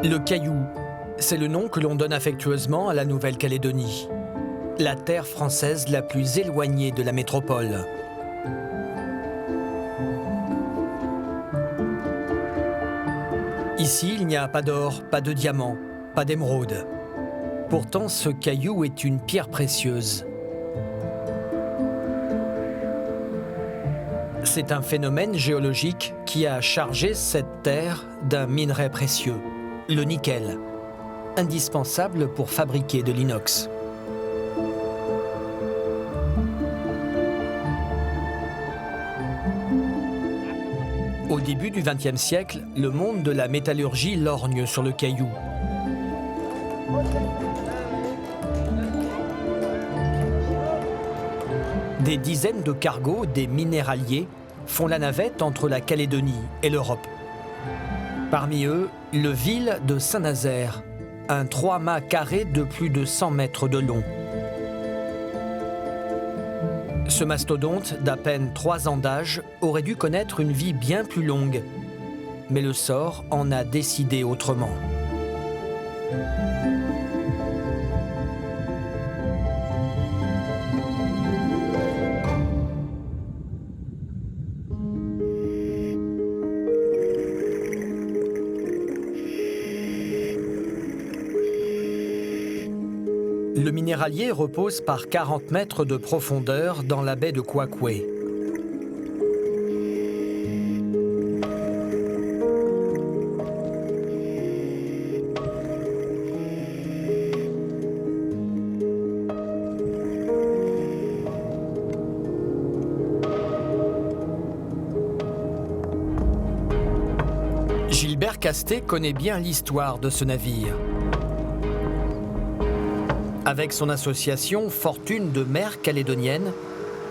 Le Caillou, c'est le nom que l'on donne affectueusement à la Nouvelle-Calédonie, la terre française la plus éloignée de la métropole. Ici, il n'y a pas d'or, pas de diamants, pas d'émeraude. Pourtant, ce caillou est une pierre précieuse. C'est un phénomène géologique qui a chargé cette terre d'un minerai précieux, le nickel, indispensable pour fabriquer de l'inox. Au début du XXe siècle, le monde de la métallurgie lorgne sur le caillou. Des dizaines de cargos, des minéraliers, font la navette entre la Calédonie et l'Europe. Parmi eux, le Vil de Saint-Nazaire, un 3-mâts carré de plus de 100 mètres de long. Ce mastodonte d'à peine 3 ans d'âge aurait dû connaître une vie bien plus longue, mais le sort en a décidé autrement. Le minéralier repose par 40 mètres de profondeur dans la baie de Kwakwe. Gilbert Casté connaît bien l'histoire de ce navire. Avec son association Fortune de mer calédonienne,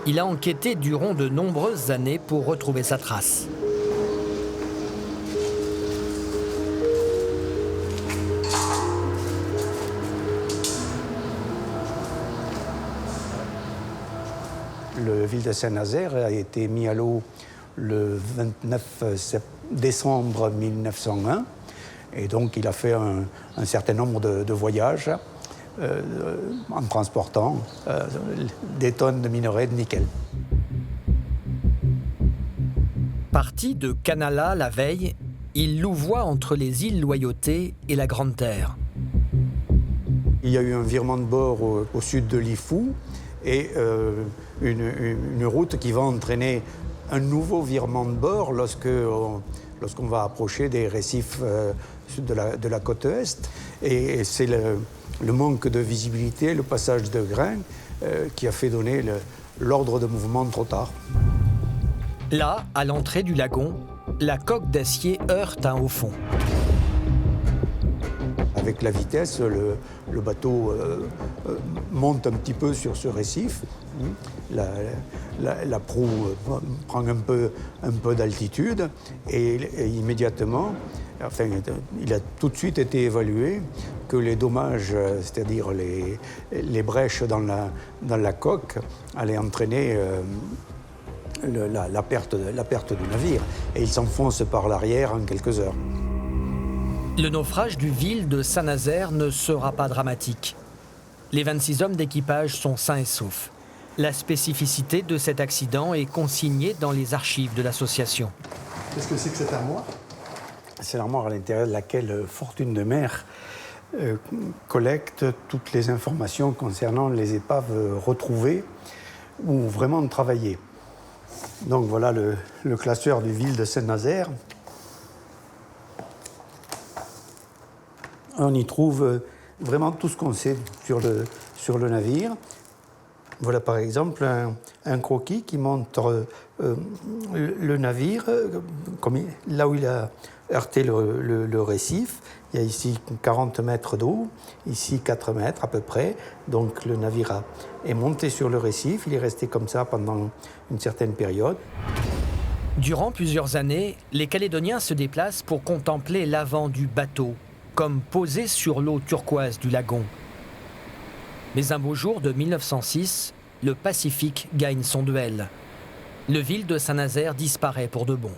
il a enquêté durant de nombreuses années pour retrouver sa trace. Le Vil de Saint-Nazaire a été mis à l'eau le 29 décembre 1901 et donc il a fait un certain nombre de voyages en transportant des tonnes de minerais de nickel. Parti de Canala la veille, il louvoie entre les îles Loyauté et la Grande Terre. Il y a eu un virement de bord au sud de Lifou et une route qui va entraîner un nouveau virement de bord lorsqu'on va approcher des récifs de la côte est. Et c'est le manque de visibilité, le passage de grains qui a fait donner l'ordre de mouvement trop tard. Là, à l'entrée du lagon, la coque d'acier heurte un haut fond. Avec la vitesse, le bateau monte un petit peu sur ce récif. La proue prend un peu d'altitude et immédiatement, enfin, il a tout de suite été évalué que les dommages, c'est-à-dire les brèches dans la coque, allaient entraîner la perte du navire. Et il s'enfonce par l'arrière en quelques heures. Le naufrage du Vil de Saint-Nazaire ne sera pas dramatique. Les 26 hommes d'équipage sont sains et saufs. La spécificité de cet accident est consignée dans les archives de l'association. Qu'est-ce que c'est que cette armoire ? C'est l'armoire à l'intérieur de laquelle Fortune de mer collecte toutes les informations concernant les épaves retrouvées ou vraiment travaillées. Donc voilà le classeur du Vil de Saint-Nazaire. On y trouve vraiment tout ce qu'on sait sur le navire. Voilà par exemple un croquis qui montre le navire, là où il a heurté le récif. Il y a ici 40 mètres d'eau, ici 4 mètres à peu près. Donc le navire est monté sur le récif, il est resté comme ça pendant une certaine période. Durant plusieurs années, les Calédoniens se déplacent pour contempler l'avant du bateau, comme posé sur l'eau turquoise du lagon. Mais un beau jour de 1906, le Pacifique gagne son duel. Le Vil de Saint-Nazaire disparaît pour de bon.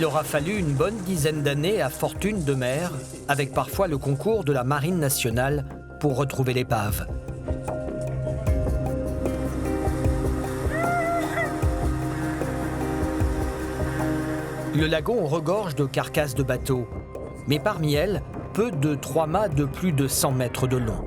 Il aura fallu une bonne dizaine d'années à fortune de mer, avec parfois le concours de la Marine nationale, pour retrouver l'épave. Le lagon regorge de carcasses de bateaux, mais parmi elles, peu de 3 mâts de plus de 100 mètres de long.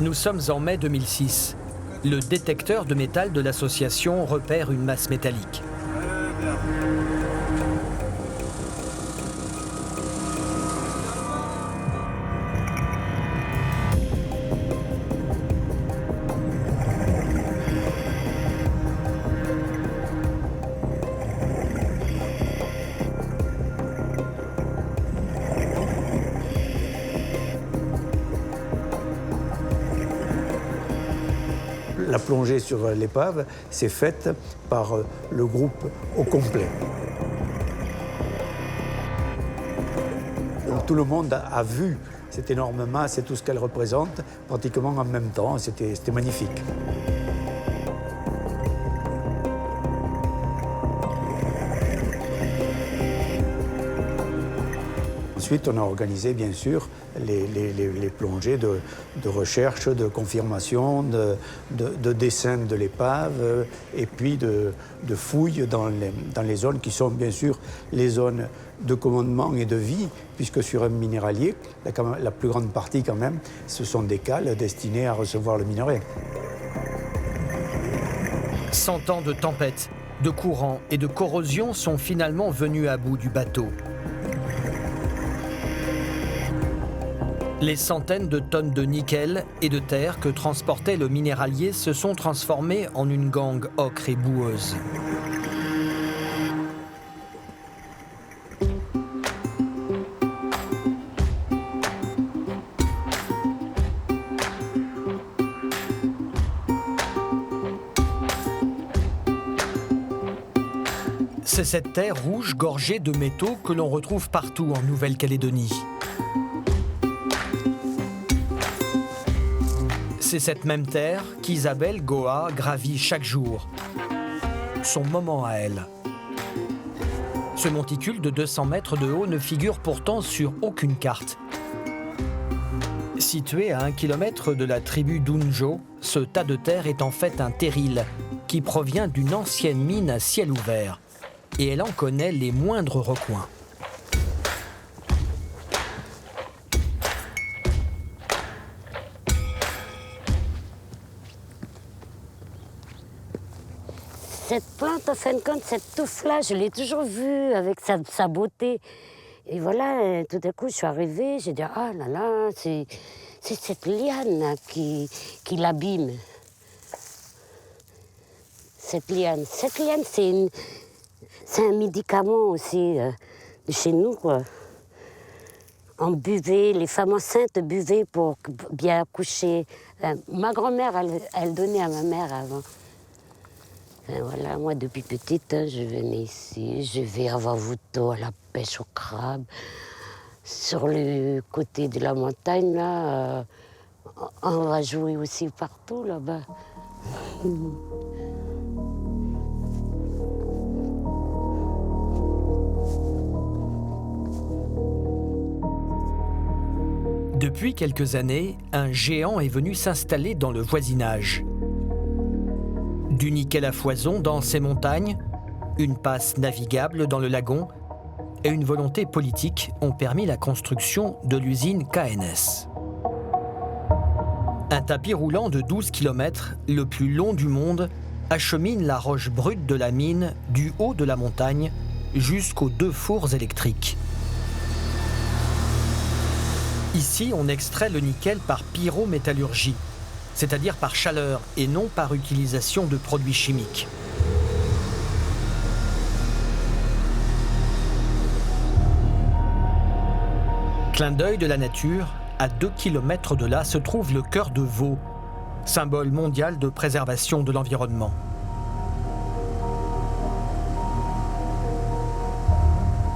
Nous sommes en mai 2006. Le détecteur de métal de l'association repère une masse métallique. La plongée sur l'épave s'est faite par le groupe au complet. Donc, tout le monde a vu cette énorme masse et tout ce qu'elle représente pratiquement en même temps. C'était magnifique. Ensuite, on a organisé, bien sûr, les plongées de recherche, de confirmation, de dessin de l'épave et puis de fouilles dans les zones qui sont, bien sûr, les zones de commandement et de vie, puisque sur un minéralier, la plus grande partie, quand même, ce sont des cales destinées à recevoir le minerai. 100 ans de tempêtes, de courants et de corrosion sont finalement venus à bout du bateau. Les centaines de tonnes de nickel et de terre que transportait le minéralier se sont transformées en une gangue ocre et boueuse. C'est cette terre rouge gorgée de métaux que l'on retrouve partout en Nouvelle-Calédonie. C'est cette même terre qu'Isabelle Goa gravit chaque jour. Son moment à elle. Ce monticule de 200 mètres de haut ne figure pourtant sur aucune carte. Situé à 1 kilomètre de la tribu d'Unjo, ce tas de terre est en fait un terril qui provient d'une ancienne mine à ciel ouvert. Et elle en connaît les moindres recoins. Cette plante, en fin de compte, cette touffe-là, je l'ai toujours vue avec sa beauté. Et voilà, tout d'un coup, je suis arrivée, j'ai dit, ah là là, c'est cette liane qui l'abîme. Cette liane, c'est un médicament aussi de chez nous, quoi. On buvait, les femmes enceintes buvaient pour bien accoucher. Ma grand-mère, elle donnait à ma mère avant. Et voilà, moi, depuis petite, je venais ici, je vais à Vavouto, à la pêche au crabe. Sur le côté de la montagne, là, on va jouer aussi partout, là-bas. Depuis quelques années, un géant est venu s'installer dans le voisinage. Du nickel à foison dans ces montagnes, une passe navigable dans le lagon et une volonté politique ont permis la construction de l'usine KNS. Un tapis roulant de 12 km, le plus long du monde, achemine la roche brute de la mine du haut de la montagne jusqu'aux 2 fours électriques. Ici, on extrait le nickel par pyrométallurgie, c'est-à-dire par chaleur et non par utilisation de produits chimiques. Clin d'œil de la nature, à 2 km de là se trouve le cœur de veau, symbole mondial de préservation de l'environnement.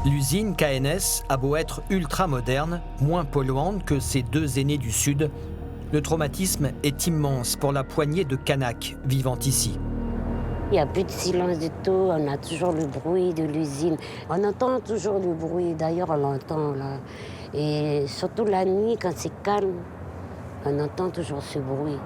L'usine KNS a beau être ultra moderne, moins polluante que ses deux aînés du Sud, le traumatisme est immense pour la poignée de Kanaks vivant ici. Il n'y a plus de silence du tout, on a toujours le bruit de l'usine. On entend toujours le bruit, d'ailleurs on l'entend là. Et surtout la nuit, quand c'est calme, on entend toujours ce bruit.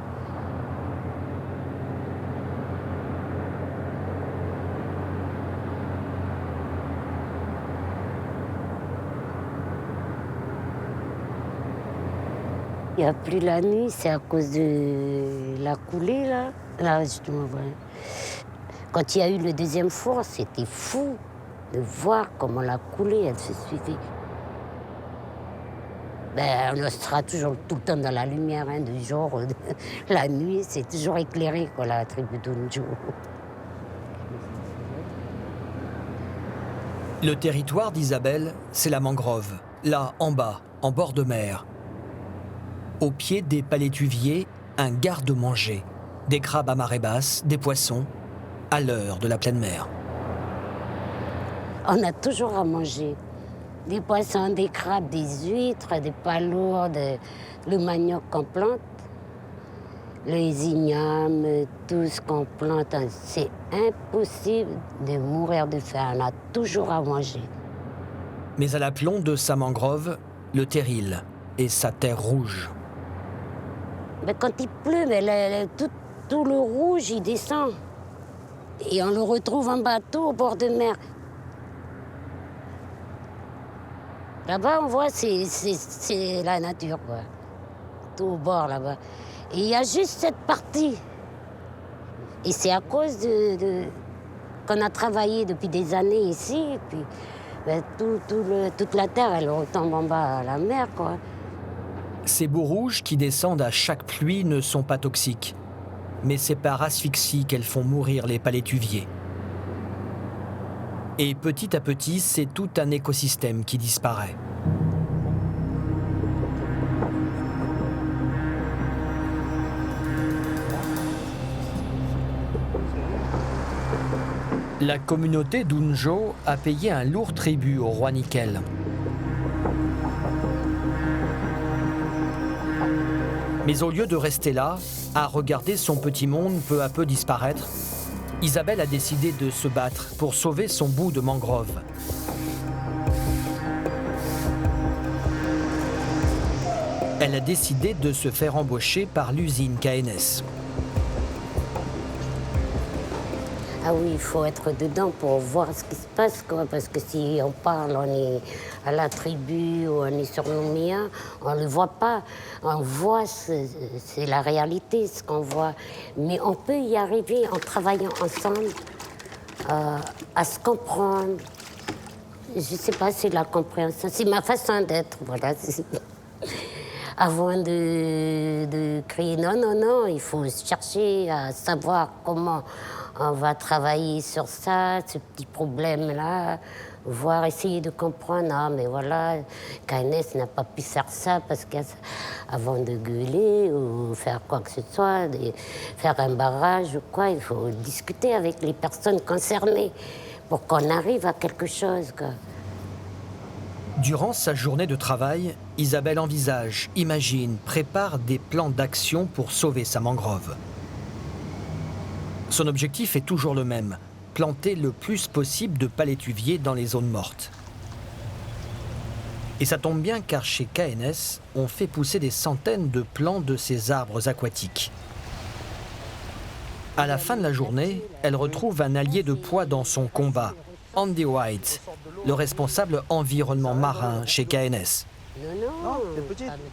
Il n'y a plus la nuit, c'est à cause de la coulée là. Là, justement, ouais. Quand il y a eu le deuxième four, c'était fou de voir comment la coulée, elle se suivait. Ben, on sera toujours tout le temps dans la lumière, hein, du jour. La nuit, c'est toujours éclairé, quoi, la tribu d'Unjo. Le territoire d'Isabelle, c'est la mangrove, là en bas, en bord de mer. Au pied des palétuviers, un garde-manger, des crabes à marée basse, des poissons, à l'heure de la pleine mer. On a toujours à manger. Des poissons, des crabes, des huîtres, des palourdes, le manioc qu'on plante, les ignames, tout ce qu'on plante. C'est impossible de mourir de faim. On a toujours à manger. Mais à l'aplomb de sa mangrove, le terril et sa terre rouge. Mais quand il pleut, mais tout le rouge, il descend. Et on le retrouve en bateau au bord de mer. Là-bas, on voit, c'est la nature, quoi. Tout au bord, là-bas. Et il y a juste cette partie. Et c'est à cause qu'on a travaillé depuis des années ici. Et puis, ben, toute la terre, elle retombe en bas à la mer, quoi. Ces boues rouges qui descendent à chaque pluie ne sont pas toxiques. Mais c'est par asphyxie qu'elles font mourir les palétuviers. Et petit à petit, c'est tout un écosystème qui disparaît. La communauté d'Unjo a payé un lourd tribut au roi Nickel. Mais au lieu de rester là, à regarder son petit monde peu à peu disparaître, Isabelle a décidé de se battre pour sauver son bout de mangrove. Elle a décidé de se faire embaucher par l'usine KNS. Ah oui, il faut être dedans pour voir ce qui se passe, quoi. Parce que si on parle, on est à la tribu ou on est sur Nouméa, on ne le voit pas. On voit, c'est la réalité, ce qu'on voit. Mais on peut y arriver en travaillant ensemble, à se comprendre. Je ne sais pas, c'est la compréhension. C'est ma façon d'être, voilà. Avant de crier non, non, non, il faut chercher à savoir comment on va travailler sur ça, ce petit problème-là, voir, essayer de comprendre. Ah, mais voilà, KNS n'a pas pu faire ça parce qu'avant de gueuler ou faire quoi que ce soit, faire un barrage ou quoi, il faut discuter avec les personnes concernées pour qu'on arrive à quelque chose, quoi. Durant sa journée de travail, Isabelle envisage, imagine, prépare des plans d'action pour sauver sa mangrove. Son objectif est toujours le même, planter le plus possible de palétuviers dans les zones mortes. Et ça tombe bien car chez KNS, on fait pousser des centaines de plants de ces arbres aquatiques. À la fin de la journée, elle retrouve un allié de poids dans son combat, Andy White, le responsable environnement marin chez KNS. Non,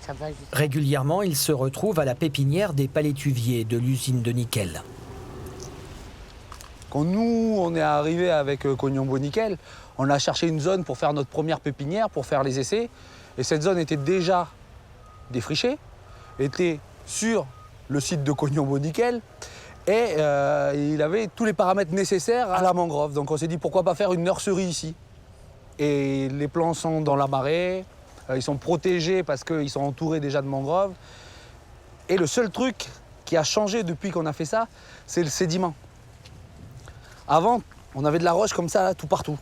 ça va juste. Régulièrement, il se retrouve à la pépinière des palétuviers de l'usine de nickel. Quand nous, on est arrivé avec Cognambo Nickel, on a cherché une zone pour faire notre première pépinière, pour faire les essais. Et cette zone était déjà défrichée, était sur le site de Cognambo Nickel. Et il avait tous les paramètres nécessaires à la mangrove. Donc on s'est dit pourquoi pas faire une nurserie ici. Et les plants sont dans la marée, ils sont protégés parce qu'ils sont entourés déjà de mangroves. Et le seul truc qui a changé depuis qu'on a fait ça, c'est le sédiment. Avant, on avait de la roche comme ça, là, tout partout.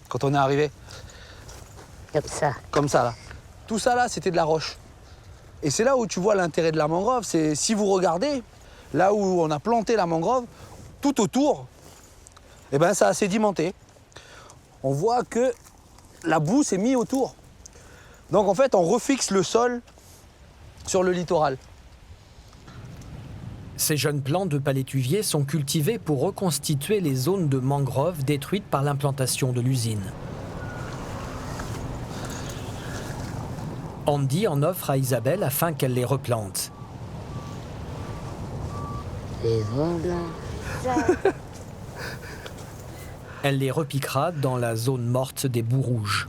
quand on est arrivé. Comme ça. Comme ça, là. Tout ça, là, c'était de la roche. Et c'est là où tu vois l'intérêt de la mangrove. C'est si vous regardez, là où on a planté la mangrove, tout autour, eh ben, ça a sédimenté. On voit que la boue s'est mise autour. Donc, en fait, on refixe le sol sur le littoral. Ces jeunes plants de palétuvier sont cultivés pour reconstituer les zones de mangroves détruites par l'implantation de l'usine. Andy en offre à Isabelle afin qu'elle les replante. Et voilà. Elle les repiquera dans la zone morte des boues rouges.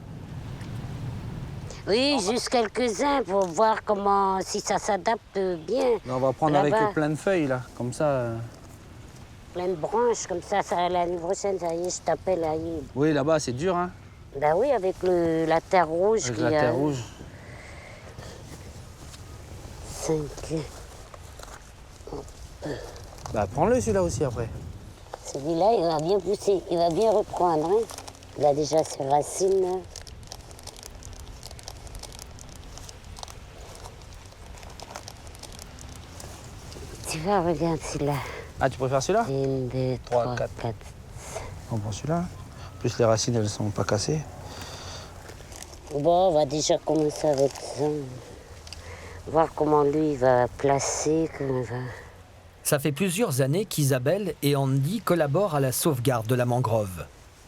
Oui, juste quelques-uns pour voir comment, si ça s'adapte bien. Là, on va prendre Là-bas. avec plein de feuilles, là, comme ça. Plein de branches, comme ça l'année prochaine, ça y est, je t'appelle, Aïe. Oui, là-bas, c'est dur, hein, Ben oui, avec la terre rouge. avec qu'il la y a. terre rouge. 5. Bah, prends-le, celui-là aussi, après. Celui-là, il va bien pousser, il va bien reprendre. Hein. Il a déjà ses racines. Là. Tu vois, regarde celui-là. Ah, tu préfères celui-là? 1, 2, 3, 3, 4. 4. On prend celui-là. En plus, les racines, elles sont pas cassées. Bon, on va déjà commencer avec ça. Voir comment lui il va placer, comment il va... Ça fait plusieurs années qu'Isabelle et Andy collaborent à la sauvegarde de la mangrove.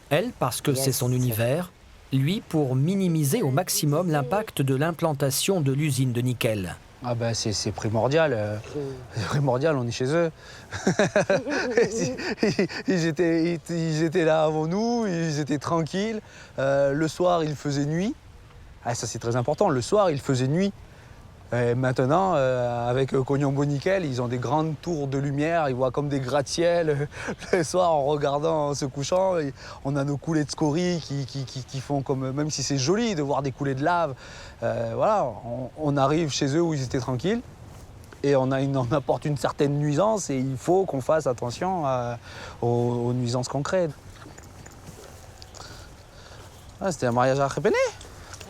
Elle, parce que c'est son univers, lui, pour minimiser au maximum l'impact de l'implantation de l'usine de nickel. Ah ben c'est primordial. C'est primordial, on est chez eux. ils étaient là avant nous, ils étaient tranquilles. Le soir, il faisait nuit. Ah, ça, c'est très important. Le soir, il faisait nuit. Et maintenant, avec Cognambo Nickel, ils ont des grandes tours de lumière, ils voient comme des gratte-ciel le soir en regardant, en se couchant. Et on a nos coulées de scories qui font comme, même si c'est joli de voir des coulées de lave, voilà, on arrive chez eux où ils étaient tranquilles et on apporte une certaine nuisance et il faut qu'on fasse attention aux nuisances qu'on crée. Ah, c'était un mariage à Répéné?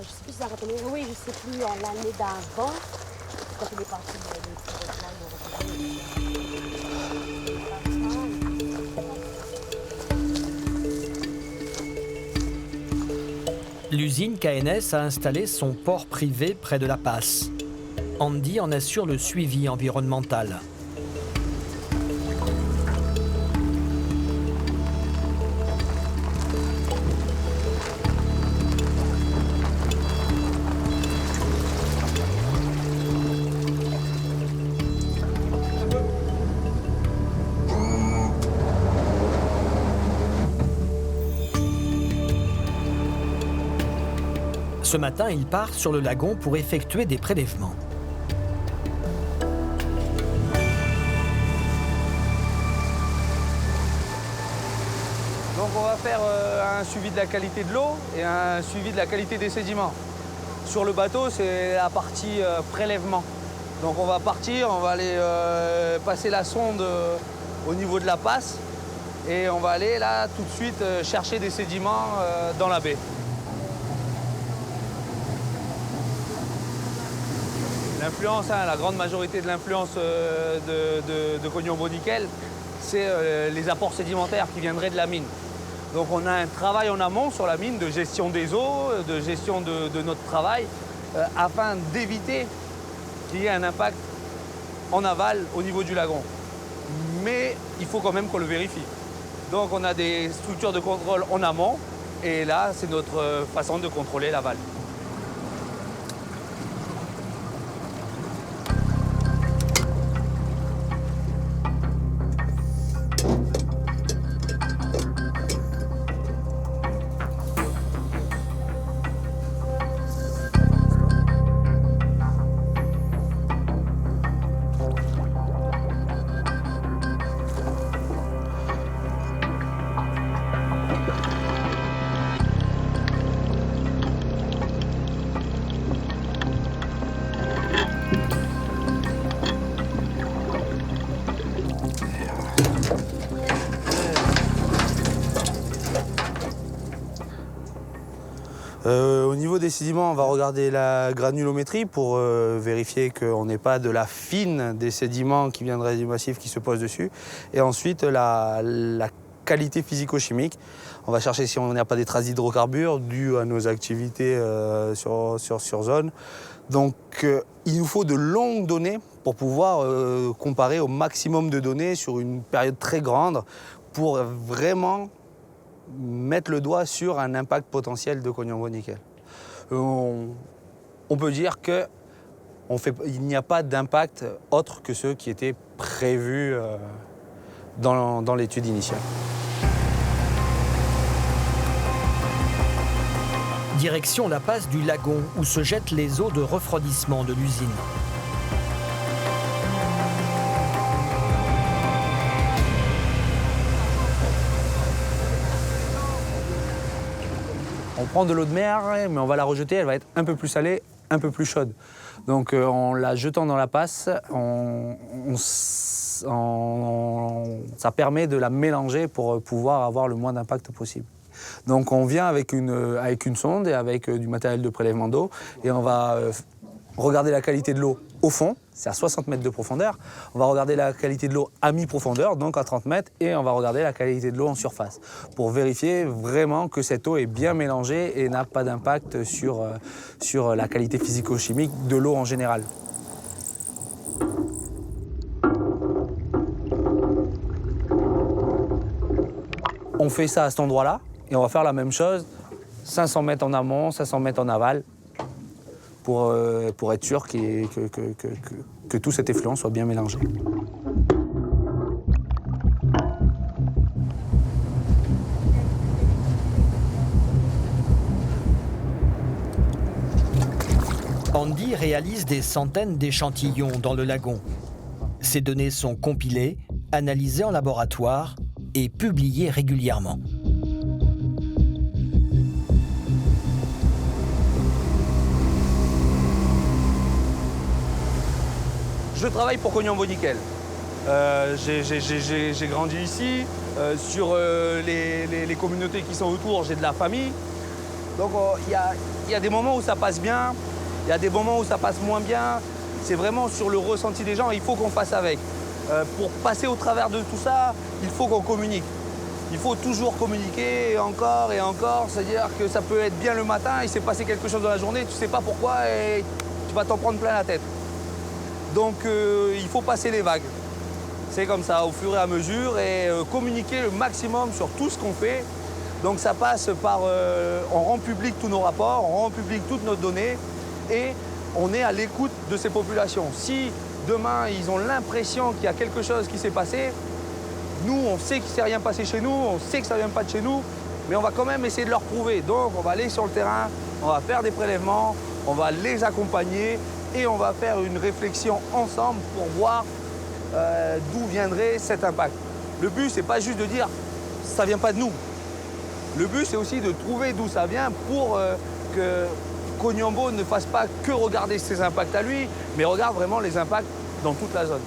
Je sais plus si ça retenait. Oui, je sais plus, en l'année d'avant, quand il est parti L'usine KNS a installé son port privé près de la passe. Andy en assure le suivi environnemental. Ce matin, il part sur le lagon pour effectuer des prélèvements. Donc on va faire un suivi de la qualité de l'eau et un suivi de la qualité des sédiments. Sur le bateau, c'est la partie prélèvement. Donc on va partir, on va aller passer la sonde au niveau de la passe et on va aller là tout de suite chercher des sédiments dans la baie. L'influence, la grande majorité de l'influence de Cognambo Nickel, c'est les apports sédimentaires qui viendraient de la mine. Donc on a un travail en amont sur la mine de gestion des eaux, de gestion de notre travail, afin d'éviter qu'il y ait un impact en aval au niveau du lagon. Mais il faut quand même qu'on le vérifie. Donc on a des structures de contrôle en amont, et là c'est notre façon de contrôler l'aval. Au niveau des sédiments, on va regarder la granulométrie pour vérifier qu'on n'ait pas de la fine des sédiments qui viendraient du massif qui se pose dessus. Et ensuite, la qualité physico-chimique. On va chercher si on n'a pas des traces d'hydrocarbures dues à nos activités sur zone. Donc, il nous faut de longues données pour pouvoir comparer au maximum de données sur une période très grande pour vraiment mettre le doigt sur un impact potentiel de Cognambo-Nickel. On peut dire qu'il n'y a pas d'impact autre que ceux qui étaient prévus dans l'étude initiale. Direction la passe du lagon où se jettent les eaux de refroidissement de l'usine. On prend de l'eau de mer, mais on va la rejeter, elle va être un peu plus salée, un peu plus chaude. Donc en la jetant dans la passe, ça permet de la mélanger pour pouvoir avoir le moins d'impact possible. Donc on vient avec une sonde et avec du matériel de prélèvement d'eau et on va regarder la qualité de l'eau au fond, c'est à 60 mètres de profondeur. On va regarder la qualité de l'eau à mi-profondeur, donc à 30 mètres, et on va regarder la qualité de l'eau en surface pour vérifier vraiment que cette eau est bien mélangée et n'a pas d'impact sur la qualité physico-chimique de l'eau en général. On fait ça à cet endroit-là et on va faire la même chose 500 mètres en amont, 500 mètres en aval pour être sûr que tout cet effluent soit bien mélangé. Andy réalise des centaines d'échantillons dans le lagon. Ces données sont compilées, analysées en laboratoire et publiées régulièrement. Je travaille pour Cognambo-Nickel. J'ai grandi ici. Sur les communautés qui sont autour, j'ai de la famille. Donc il y a des moments où ça passe bien, il y a des moments où ça passe moins bien. C'est vraiment sur le ressenti des gens, il faut qu'on fasse avec. Pour passer au travers de tout ça, il faut qu'on communique. Il faut toujours communiquer encore et encore. C'est-à-dire que ça peut être bien le matin, il s'est passé quelque chose dans la journée, tu ne sais pas pourquoi et tu vas t'en prendre plein la tête. Donc il faut passer les vagues. C'est comme ça, au fur et à mesure, et communiquer le maximum sur tout ce qu'on fait. Donc ça passe par, on rend public tous nos rapports, on rend public toutes nos données, et on est à l'écoute de ces populations. Si demain ils ont l'impression qu'il y a quelque chose qui s'est passé, nous on sait qu'il ne s'est rien passé chez nous, on sait que ça ne vient pas de chez nous, mais on va quand même essayer de leur prouver. Donc on va aller sur le terrain, on va faire des prélèvements, on va les accompagner, et on va faire une réflexion ensemble pour voir d'où viendrait cet impact. Le but, c'est pas juste de dire ça vient pas de nous. Le but, c'est aussi de trouver d'où ça vient pour que Cognambo ne fasse pas que regarder ses impacts à lui, mais regarde vraiment les impacts dans toute la zone.